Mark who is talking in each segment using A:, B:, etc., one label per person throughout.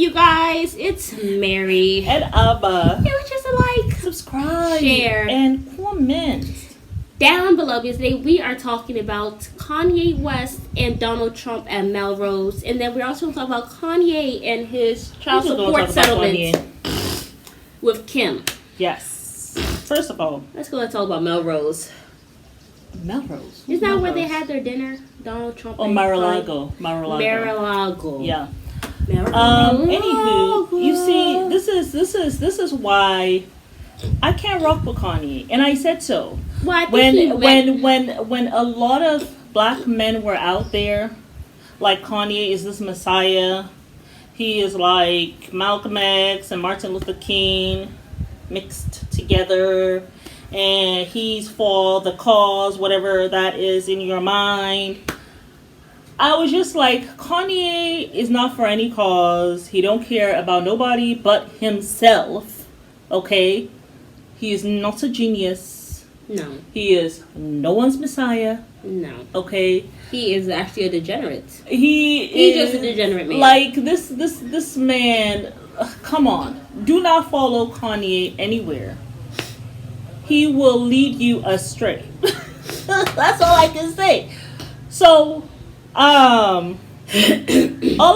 A: you guys? It's Mary.
B: And Abba.
A: It was just a like,
B: Subscribe,
A: share,
B: and comment.
A: Down below, because today we are talking about Kanye West and Donald Trump and Melrose. And then we're also going to talk about Kanye and his child support settlement with Kim.
B: Yes. First of all,
A: let's go and talk about Melrose.
B: Melrose?
A: Isn't that where they had their dinner? Donald Trump and
B: Mar-A-Lago.
A: Mar-A-Lago.
B: Yeah.
A: Mar-A-Lago.
B: Anywho, you see, this is why I can't rock with Kanye, and I said so.
A: Well,
B: when a lot of black men were out there, like Kanye is this messiah, he is like Malcolm X and Martin Luther King mixed together, and he's for the cause, whatever that is in your mind. I was just like, Kanye is not for any cause. He don't care about nobody but himself. Okay? He is not a genius.
A: No.
B: He is no one's messiah.
A: No.
B: Okay?
A: He is actually a degenerate.
B: He's
A: just a degenerate man.
B: Like this man, come on. Do not follow Kanye anywhere. He will lead you astray. That's all I can say. So, all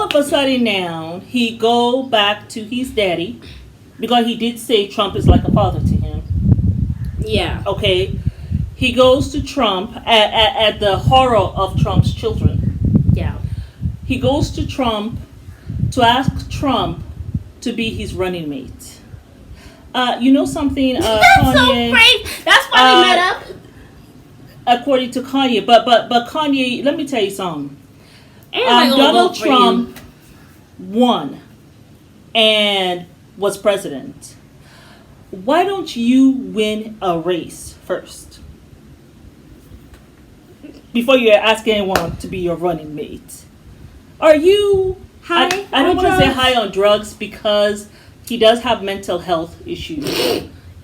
B: of a sudden now, he go back to his daddy, because he did say Trump is like a father to him.
A: Yeah.
B: Okay. He goes to Trump at the horror of Trump's children.
A: Yeah.
B: He goes to Trump to ask Trump to be his running mate. You know something,
A: That's
B: Kanye,
A: so great. That's why we met up.
B: According to Kanye, but Kanye, let me tell you something.
A: Donald
B: Trump won and was president. Why don't you win a race first before you ask anyone to be your running mate? Are you high? I don't want to say high on drugs, because he does have mental health issues,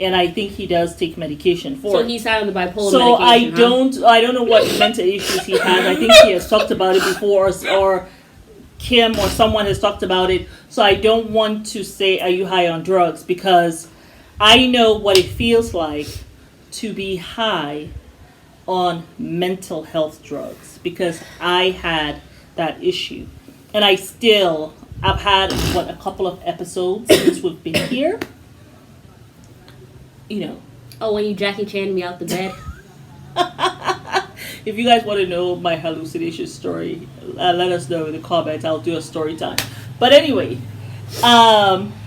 B: and I think he does take medication for it.
A: So he's high on the bipolar
B: so
A: medication,
B: I don't know what mental issues he has. I think he has talked about it before, or Kim or someone has talked about it. So I don't want to say, are you high on drugs? Because I know what it feels like to be high on mental health drugs, because I had that issue. And I've had, a couple of episodes since we've been here. You know.
A: Oh, when you Jackie Chan me out the bed.
B: If you guys want to know my hallucination story, let us know in the comments. I'll do a story time. But anyway,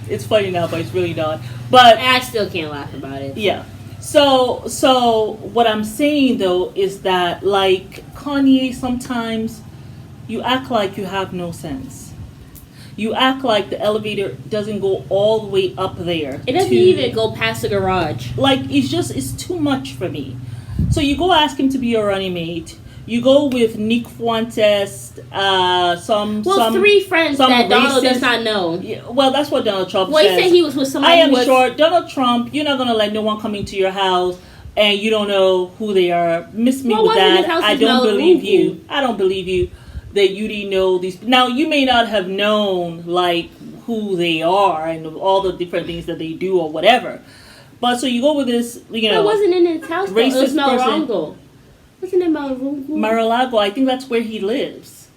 B: it's funny now, but it's really not. But
A: I still can't laugh about it.
B: Yeah. So what I'm saying though is that, like, Kanye, sometimes you act like you have no sense. You act like the elevator doesn't go all the way up there.
A: It doesn't even go past the garage.
B: Like, it's too much for me. So you go ask him to be your running mate. You go with Nick Fuentes,
A: three friends that Donald does not know.
B: Yeah, well, that's what Donald Trump says.
A: Well, he said he was with somebody.
B: I am sure Donald Trump, you're not going to let no one come into your house and you don't know who they are. Miss me with that. I don't believe you. I don't believe you that you didn't know these. Now, you may not have known, like, who they are and all the different things that they do or whatever. But so you go with this,
A: It wasn't in his house.
B: Racist
A: it was Mar-A-Lago. Wasn't it Mar-A-Lago?
B: Mar-A-Lago. I think that's where he lives.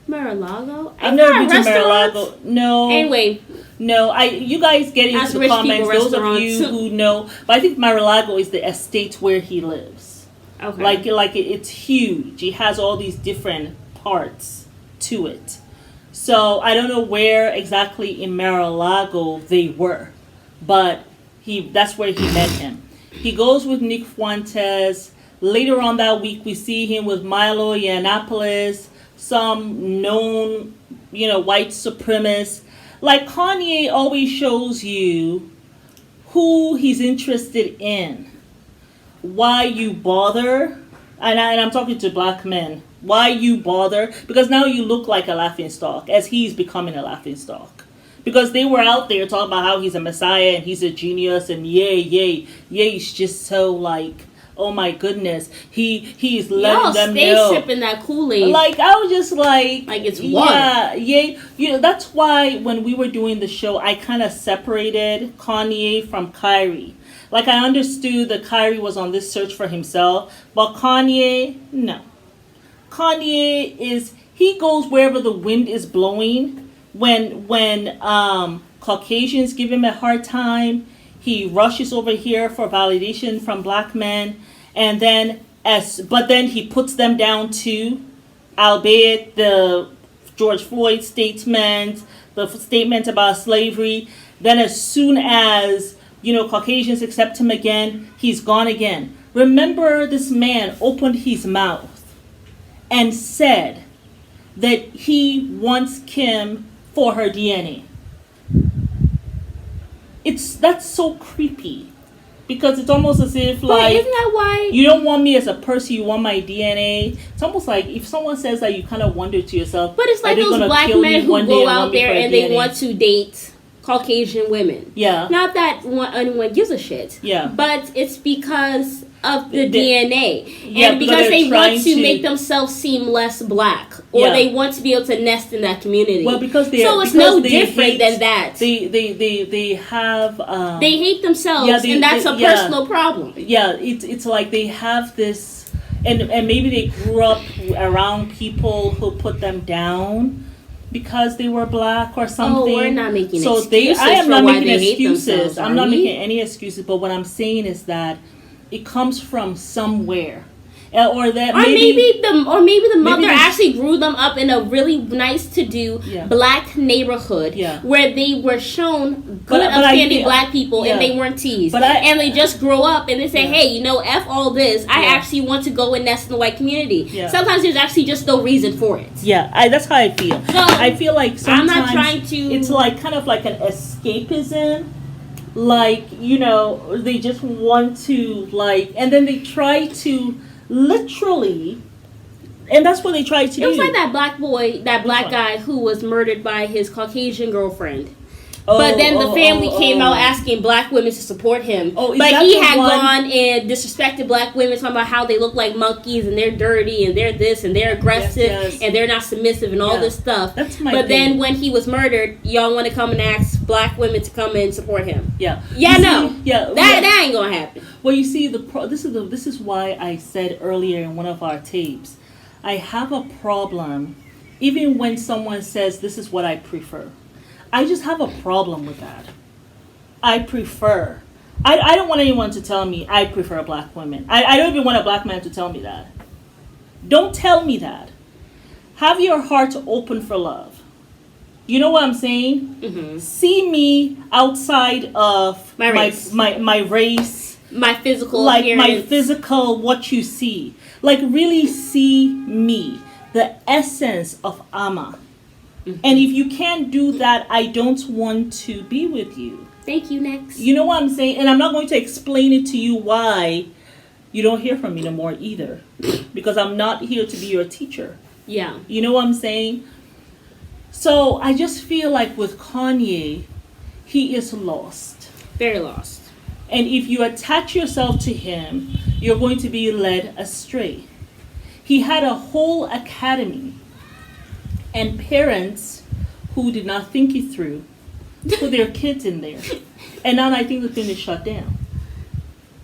A: Mar-A-Lago?
B: I've never been to Mar-A-Lago. No.
A: Anyway.
B: No, you guys get into the comments, those of you who know. But I think Mar-A-Lago is the estate where he lives.
A: Okay.
B: Like it's huge. He has all these different parts to it. So I don't know where exactly in Mar-A-Lago they were, but that's where he met him. He goes with Nick Fuentes. Later on that week, we see him with Milo Yiannopoulos, some known, white supremacist. Like, Kanye always shows you who he's interested in, why you bother, and I'm talking to black men. Why you bother? Because now you look like a laughingstock, as he's becoming a laughingstock. Because they were out there talking about how he's a messiah and he's a genius and yay, he's just so, like, oh my goodness, he's letting
A: Y'all
B: them
A: stay
B: know.
A: sipping that Kool-Aid.
B: Like, I was just like
A: it's water.
B: Yeah. That's why when we were doing the show, I kind of separated Kanye from Kyrie. Like, I understood that Kyrie was on this search for himself, but Kanye, no. Kanye he goes wherever the wind is blowing. When Caucasians give him a hard time, he rushes over here for validation from black men, and then but then he puts them down too, albeit the George Floyd statement, the statement about slavery. Then as soon as Caucasians accept him again, he's gone again. Remember, this man opened his mouth and said that he wants Kim for her DNA. That's so creepy, because it's almost as if, like,
A: isn't that why
B: you don't want me as a person, you want my DNA. It's almost like if someone says that, you kind of wonder to yourself,
A: but it's like those black men who go out there and they want to date Caucasian women.
B: Yeah.
A: Not that anyone gives a shit.
B: Yeah.
A: But it's because of the DNA.
B: Yeah,
A: and because they want to make themselves seem less black. Or they want to be able to nest in that community.
B: Well, because
A: it's no different than that.
B: They have
A: they hate themselves, and that's a personal problem.
B: Yeah, it's like they have this, and maybe they grew up around people who put them down because they were black or something.
A: Oh, we're not making
B: excuses. I am not making excuses. I'm not making any excuses. But what I'm saying is that it comes from somewhere. Or maybe the mother actually grew them up in a really nice to-do black neighborhood where they were shown good upstanding black people and they weren't teased. And they just grow up and they say, hey, F all this. I actually want to go and nest in the white community. Yeah. Sometimes there's actually just no reason for it. Yeah, that's how I feel. So, I feel like sometimes
A: I'm not trying to...
B: It's like kind of like an escapism. Like, they just want to, and then they try to literally, and that's what they tried to do.
A: It was like that black guy who was murdered by his Caucasian girlfriend. But then the family came out asking black women to support him. But he had gone and disrespected black women, talking about how they look like monkeys and they're dirty and they're this and they're aggressive and they're not submissive and all this stuff. That's my thing. Then when he was murdered, y'all want to come and ask black women to come and support him. Yeah. That ain't gonna happen.
B: Well, you see, this is why I said earlier in one of our tapes, I have a problem even when someone says this is what I prefer. I just have a problem with that. I prefer. I don't want anyone to tell me I prefer black women. I don't even want a black man to tell me that. Don't tell me that. Have your heart open for love. You know what I'm saying? Mm-hmm. See me outside of my race,
A: my physical appearance.
B: My physical, what you see. Like, really see me, the essence of Amma. Mm-hmm. And if you can't do that, I don't want to be with you.
A: Thank you, next.
B: You know what I'm saying? And I'm not going to explain it to you why you don't hear from me no more either. Because I'm not here to be your teacher.
A: Yeah.
B: You know what I'm saying? So I just feel like with Kanye, he is lost.
A: Very lost.
B: And if you attach yourself to him, you're going to be led astray. He had a whole academy and parents who did not think it through put their kids in there. And now I think the thing is shut down.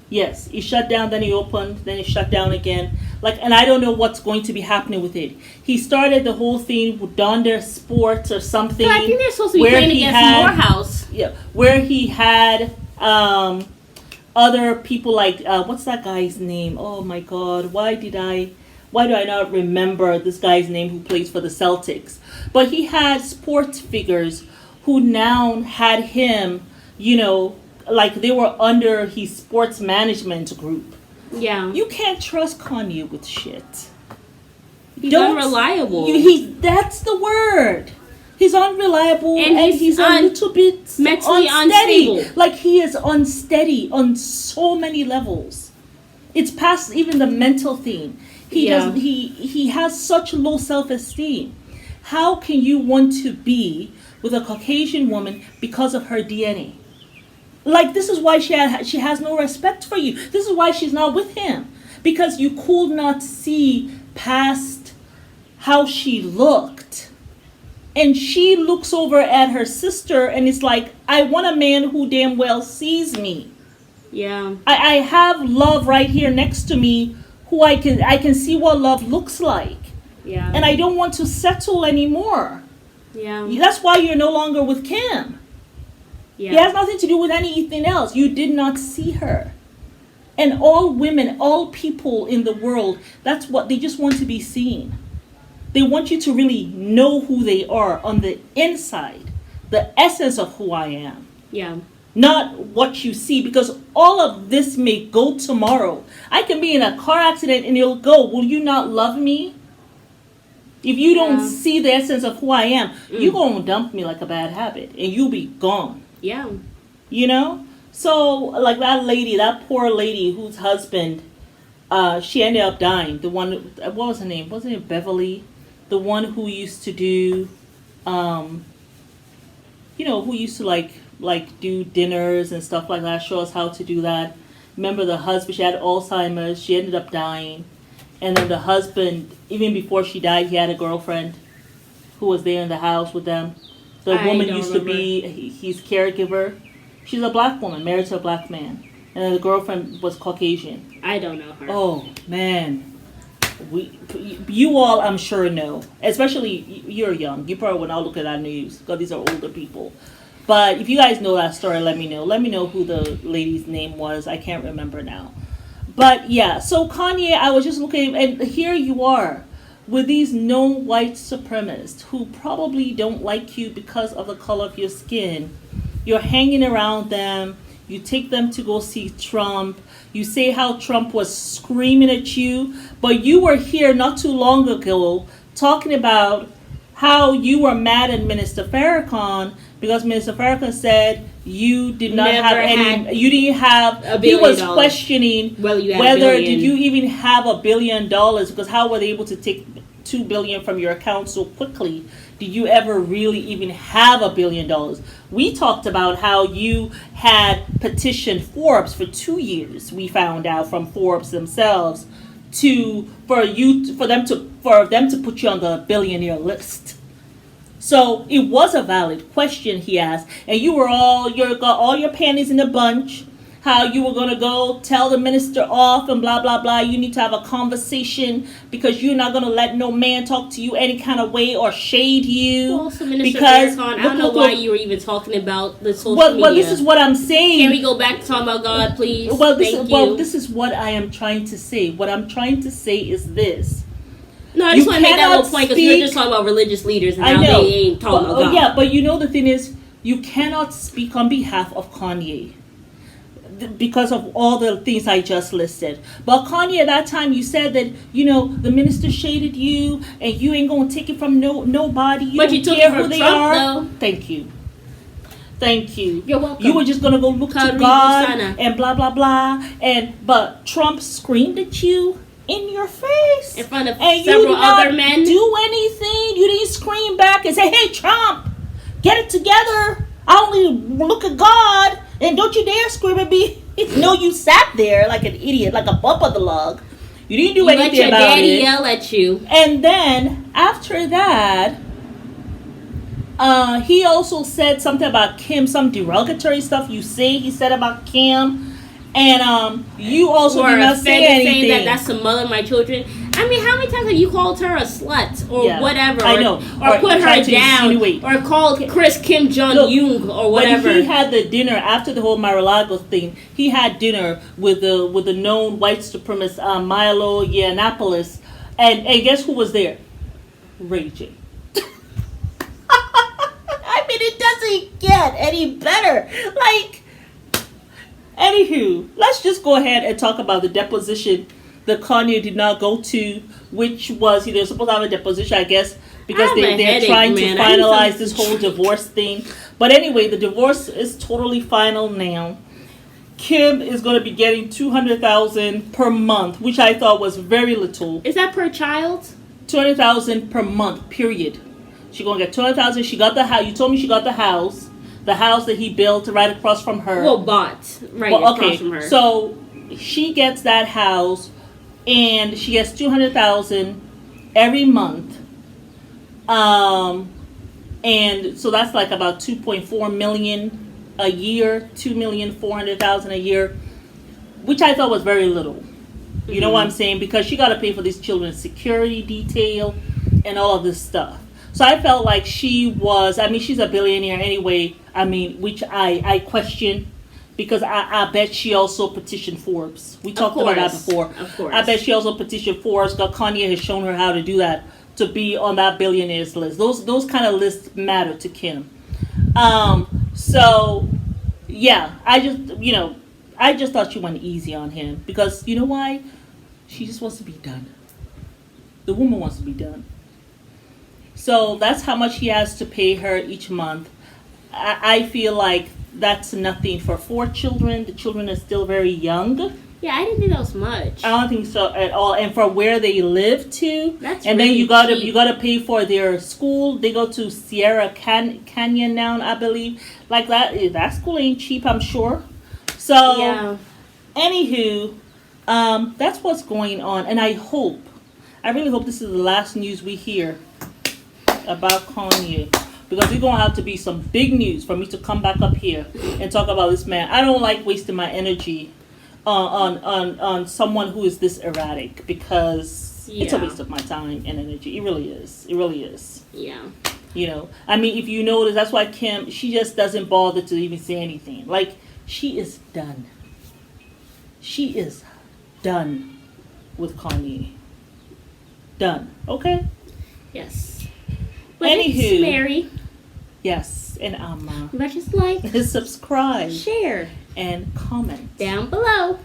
B: Yes, he shut down, then he opened, then he shut down again. And I don't know what's going to be happening with it. He started the whole thing with Donda Sports or something.
A: So I think they're supposed to be playing against Morehouse.
B: Yeah, where he had other people what's that guy's name? Oh my God, why do I not remember this guy's name who plays for the Celtics? But he had sports figures who now had him, they were under his sports management group.
A: Yeah.
B: You can't trust Kanye with shit.
A: He's unreliable.
B: That's the word. He's unreliable and he's a little bit
A: mentally unstable.
B: He is unsteady on so many levels. It's past even the mental thing. He has such low self-esteem. How can you want to be with a Caucasian woman because of her DNA? Like, this is why she has no respect for you. This is why she's not with him. Because you could not see past how she looked. And she looks over at her sister and it's like, I want a man who damn well sees me.
A: Yeah.
B: I have love right here next to me who I can see what love looks like.
A: Yeah.
B: And I don't want to settle anymore.
A: Yeah.
B: That's why you're no longer with Kim.
A: Yeah.
B: It has nothing to do with anything else. You did not see her. And all women, all people in the world, that's what they just want to be seen. They want you to really know who they are on the inside, the essence of who I am.
A: Yeah.
B: Not what you see, because all of this may go tomorrow. I can be in a car accident and it'll go. Will you not love me? If you don't see the essence of who I am, you're going to dump me like a bad habit and you'll be gone.
A: Yeah.
B: You know? So, like that lady, that poor lady whose husband, she ended up dying. The one, what was her name? Wasn't it Beverly? The one who used to do, who used to like do dinners and stuff like that, show us how to do that. Remember the husband, she had Alzheimer's, she ended up dying. And then the husband, even before she died, he had a girlfriend who was there in the house with them. The woman used to be his caregiver. She's a black woman, married to a black man. And then the girlfriend was Caucasian.
A: I don't know her.
B: Oh, man. You all, I'm sure, know. Especially, you're young. You probably will not look at that news, because these are older people. But if you guys know that story, let me know. Let me know who the lady's name was. I can't remember now. But yeah, so Kanye, I was just looking, and here you are with these known white supremacists who probably don't like you because of the color of your skin. You're hanging around them. You take them to go see Trump. You say how Trump was screaming at you. But you were here not too long ago talking about how you were mad at Minister Farrakhan because Minister Farrakhan said you did not have any, you didn't have, he was questioning whether did you even have $1 billion, because how were they able to take $2 billion from your account so quickly? Did you ever really even have $1 billion? We talked about how you had petitioned Forbes for 2 years. We found out from Forbes themselves for them to put you on the billionaire list. So it was a valid question he asked, and you got all your panties in a bunch. How you were gonna go tell the minister off and blah blah blah. You need to have a conversation because you're not gonna let no man talk to you any kind of way or shade you.
A: Well, so Minister Farrakhan, I don't know why you were even talking about the social media.
B: Well, this is what I'm saying.
A: Can we go back to talking about God, please?
B: This is what I am trying to say. What I'm trying to say is this.
A: No, I just want to make that little point because you're just talking about religious leaders and how they ain't talking about God.
B: Yeah, but you know the thing is, you cannot speak on behalf of Kanye because of all the things I just listed. But Kanye, at that time, you said that, the minister shaded you and you ain't going to take it from nobody.
A: But you took it from Trump, though.
B: Thank you. Thank you.
A: You're welcome.
B: You were just going to go look to God and blah, blah, blah. But Trump screamed at you in your face.
A: In front of several other men.
B: You did not do anything. You didn't scream back and say, hey, Trump, get it together. I only look at God. And don't you dare scream at me. No, you sat there like an idiot, like a bump on the log. You didn't do anything about it.
A: Let your daddy yell at you.
B: And then, after that, he also said something about Kim, some derogatory stuff he said about Kim. And you also did not say anything.
A: Saying that's the mother of my children. I mean, how many times have you called her a slut or whatever?
B: I know.
A: Or put her down. Or called Chris Kim Jong-un or whatever.
B: But he had the dinner after the whole Mar-A-Lago thing. He had dinner with the known white supremacist Milo Yiannopoulos. And guess who was there? Ray J. I mean, it doesn't get any better. Anywho, let's just go ahead and talk about the deposition that Kanye did not go to, which was, they're supposed to have a deposition, I guess, because they're trying to finalize this whole divorce thing. But anyway, the divorce is totally final now. Kim is going to be getting $200,000 per month, which I thought was very little.
A: Is that per child?
B: $200,000 per month, period. She's going to get $200,000. She got the house. You told me she got the house. the house that he built right across from her.
A: Well, bought right across from her.
B: So she gets that house, and she gets $200,000 every month. And so that's like about 2.4 million a year, 2,400,000 a year, which I thought was very little. You know what I'm saying? Because she got to pay for these children's security detail and all of this stuff. So I felt like she was, I mean, she's a billionaire anyway. I mean, which I question, because I bet she also petitioned Forbes. We talked about that before.
A: Of course.
B: I bet she also petitioned Forbes, because Kanye has shown her how to do that, to be on that billionaires list. Those kind of lists matter to Kim. So, yeah, I just thought she went easy on him, because you know why? She just wants to be done. The woman wants to be done. So that's how much he has to pay her each month. I feel like that's nothing for 4 children. The children are still very young.
A: Yeah, I didn't think that was much.
B: I don't think so at all. And for where they live too.
A: That's
B: and
A: really
B: then you
A: cheap.
B: gotta pay for their school. They go to Sierra Canyon now, I believe. Like that school ain't cheap, I'm sure. So
A: Yeah.
B: anywho, that's what's going on, and I really hope this is the last news we hear about Kanye, because there's gonna have to be some big news for me to come back up here and talk about this man. I don't like wasting my energy on someone who is this erratic, because it's a waste of my time and energy. It really is. It really is.
A: Yeah.
B: You know, I mean, if you notice, that's why Kim, she just doesn't bother to even say anything. Like, she is done. She is done with Kanye. Done. Okay?
A: Yes. But
B: Anywho.
A: it's Mary.
B: Yes. And
A: But just like,
B: subscribe
A: share
B: and comment
A: down below.